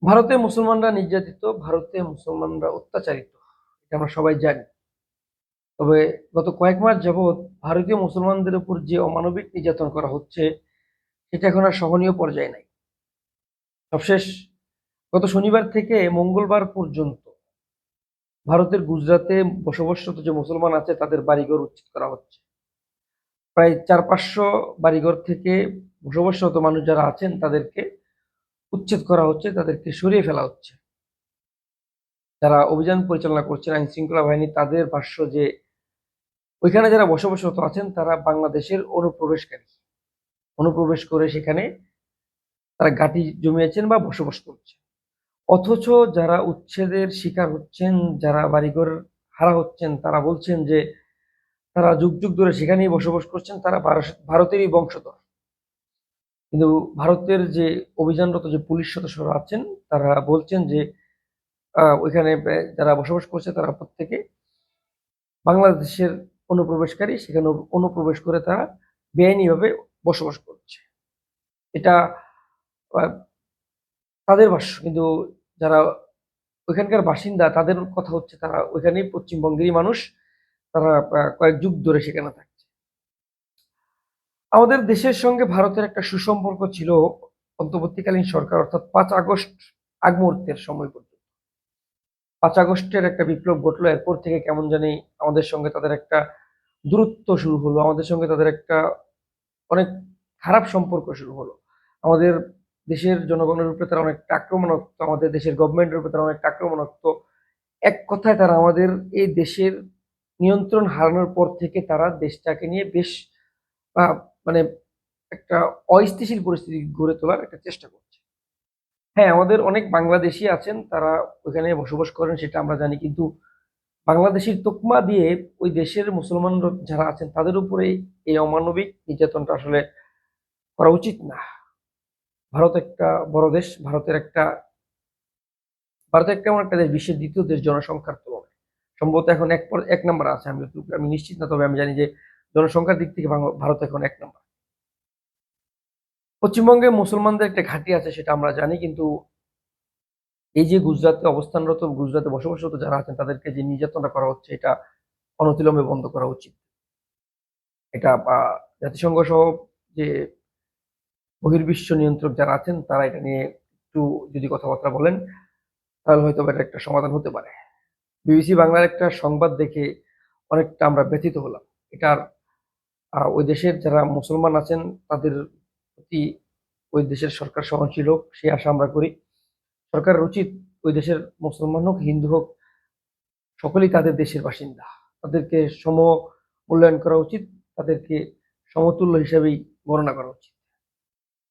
ভারতে মুসলমানরা নির্যাতিত, ভারতে মুসলমানরা অত্যাচারিত, এটা আমরা সবাই জানি। তবে গত কয়েক মাস যাবৎ ভারতীয় মুসলমানদের উপর যে অমানবিক নির্যাতন করা হচ্ছে সেটা এখন আর সহনীয় পর্যায়ে নাই। সবশেষ গত শনিবার থেকে মঙ্গলবার পর্যন্ত ভারতের গুজরাতে বসবাসরত যে মুসলমান আছে তাদের বাড়িঘর উচ্ছেদ করা হচ্ছে। প্রায় 400-500 বাড়িঘর থেকে বসবাসরত মানুষ যারা আছেন তাদেরকে উচ্ছেদ করা হচ্ছে, তাদেরকে সরিয়ে ফেলা হচ্ছে। যারা অভিযান পরিচালনা করছেন আইন শৃঙ্খলা বাহিনী, তাদের ভাষ্য যে ওইখানে যারা বসবাসরত আছেন তারা বাংলাদেশের অনুপ্রবেশকারী, অনুপ্রবেশ করে সেখানে তারা ঘাঁটি জমিয়েছেন বা বসবাস করছে। অথচ যারা উচ্ছেদের শিকার হচ্ছেন, যারা বাড়িঘর হারা হচ্ছেন, তারা বলছেন যে তারা যুগ যুগ ধরে সেখানেই বসবাস করছেন, তারা ভারতেরই বংশধর। কিন্তু ভারতের যে অভিযানরত যে পুলিশ সদস্যরা আছেন তারা বলছেন যে ওইখানে যারা বসবাস করছে তারা প্রত্যেকে বাংলাদেশের অনুপ্রবেশকারী, সেখানে অনুপ্রবেশ করে তারা বেআইনিভাবে বসবাস করছে। এটা তাদের ভাষ্য, কিন্তু যারা ওইখানকার বাসিন্দা তাদের কথা হচ্ছে তারা ওইখানেই পশ্চিমবঙ্গেরই মানুষ, তারা কয়েক যুগ ধরে সেখানে থাকছে। আমাদের দেশের সঙ্গে ভারতের একটা সুসম্পর্ক ছিল অন্তর্বর্তীকালীন সরকার অর্থাৎ 5 আগস্ট আগ মুহূর্তের সময় পর্যন্ত। 5 আগস্টের একটা বিপ্লব ঘটলো, এরপর থেকে কেমন জানি আমাদের সঙ্গে তাদের একটা দূরত্ব শুরু হলো, আমাদের সঙ্গে তাদের একটা অনেক খারাপ সম্পর্ক শুরু হলো। আমাদের দেশের জনগণের উপরে তারা অনেকটা আক্রমণাত্মক, আমাদের দেশের গভর্নমেন্টের উপরে তারা অনেকটা আক্রমণাত্মক। এক কথায় তারা আমাদের এই দেশের নিয়ন্ত্রণ হারানোর পর থেকে তারা দেশটাকে নিয়ে বেশ মানে একটা অস্থিতিশীল পরিস্থিতি গড়ে তোলার একটা চেষ্টা করছে। হ্যাঁ, আমাদের অনেক বাংলাদেশি আছেন, তারা ওইখানে বসবাস করেন, সেটা আমরা জানি। কিন্তু বাংলাদেশের তকমা দিয়ে ওই দেশের মুসলমান যারা আছেন তাদের উপরে এই অমানবিক নির্যাতনটা আসলে করা উচিত না। ভারত একটা বড় দেশ, ভারত একটা এমন একটা দেশ, বিশ্বের দ্বিতীয় দেশ জনসংখ্যার তুলনায়। সম্ভবত এখন এক নম্বর আছে, আমি নিশ্চিত না, তবে আমি জানি যে জনসংখ্যার দিক থেকে ভারত এখন 1 নম্বর। পশ্চিমবঙ্গে মুসলমানদের একটা ঘাঁটি আছে সেটা আমরা জানি, কিন্তু এই যে গুজরাটে অবস্থানরত, গুজরাটে বসবাসরত যারা আছেন তাদেরকে যে নির্যাতনটা করা হচ্ছে এটা অনতিবিলম্বে বন্ধ করা উচিত। এটা জাতিসংঘ সহ যে বহির্বিশ্ব নিয়ন্ত্রক যারা আছেন তারা এটা নিয়ে একটু যদি কথাবার্তা বলেন তাহলে হয়তো এটা একটা সমাধান হতে পারে। বিবিসি বাংলার একটা সংবাদ দেখে অনেকটা আমরা ব্যথিত হলাম। এটার ওই দেশের যারা মুসলমান আছেন তাদের প্রতি ওই দেশের সরকার সহনশীল হোক, সেই আশা আমরা করি। সরকারের উচিত ওই দেশের মুসলমান হোক, হিন্দু হোক, সকলেই তাদের দেশের বাসিন্দা, তাদেরকে সম মূল্যায়ন করা উচিত, তাদেরকে সমতুল্য হিসেবেই গণনা করা উচিত।